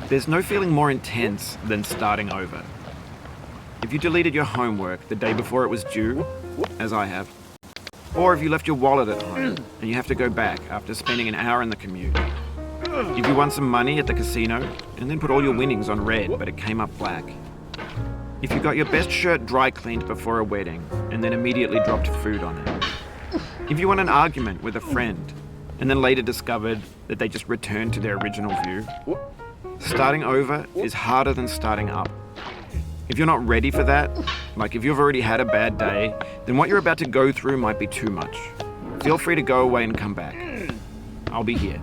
There's no feeling more intense than starting over. If you deleted your homework the day before it was due, as I have, or if you left your wallet at home and you have to go back after spending an hour in the commute. If you won some money at the casino and then put all your winnings on red but it came up black. If you got your best shirt dry cleaned before a wedding and then immediately dropped food on it. If you won an argument with a friend and then later discovered that they just returned to their original view. Starting over is harder than starting up. If you're not ready for that, like if you've already had a bad day, then what you're about to go through might be too much. Feel free to go away and come back. I'll be here.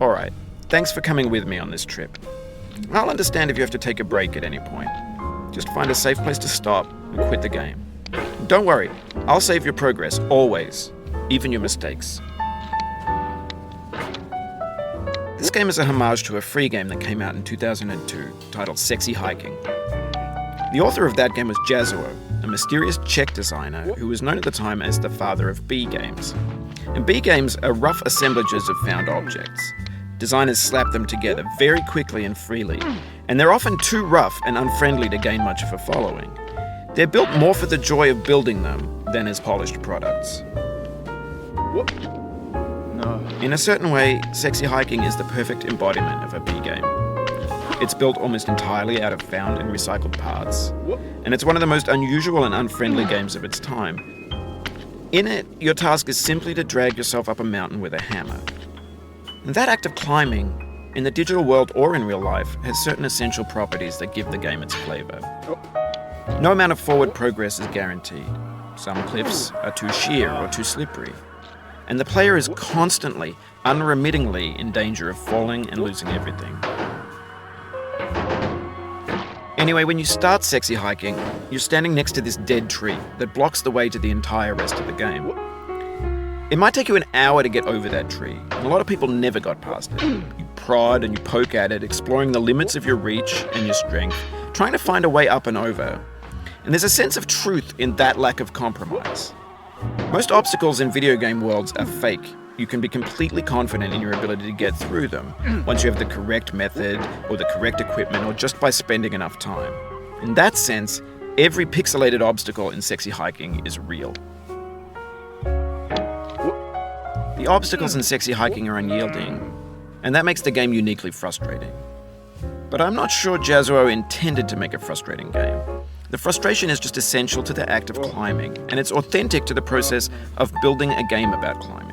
Alright, thanks for coming with me on this trip. I'll understand if you have to take a break at any point. Just find a safe place to stop and quit the game. Don't worry, I'll save your progress, always, even your mistakes. This game is a homage to a free game that came out in 2002, titled Sexy Hiking. The author of that game was Jazuo, a mysterious Czech designer who was known at the time as the father of B games. And B games are rough assemblages of found objects. Designers slap them together very quickly and freely, and they're often too rough and unfriendly to gain much of a following. They're built more for the joy of building them than as polished products. In a certain way, Sexy Hiking is the perfect embodiment of a B game. It's built almost entirely out of found and recycled parts, and it's one of the most unusual and unfriendly games of its time. In it, your task is simply to drag yourself up a mountain with a hammer. And that act of climbing, in the digital world or in real life, has certain essential properties that give the game its flavor. No amount of forward progress is guaranteed. Some cliffs are too sheer or too slippery. And the player is constantly, unremittingly in danger of falling and losing everything. Anyway, when you start Sexy Hiking, you're standing next to this dead tree that blocks the way to the entire rest of the game. It might take you an hour to get over that tree, and a lot of people never got past it. You prod and you poke at it, exploring the limits of your reach and your strength, trying to find a way up and over. And there's a sense of truth in that lack of compromise. Most obstacles in video game worlds are fake. You can be completely confident in your ability to get through them once you have the correct method or the correct equipment or just by spending enough time. In that sense, every pixelated obstacle in Sexy Hiking is real. The obstacles in Sexy Hiking are unyielding, and that makes the game uniquely frustrating. But I'm not sure Jazuo intended to make a frustrating game. The frustration is just essential to the act of climbing, and it's authentic to the process of building a game about climbing.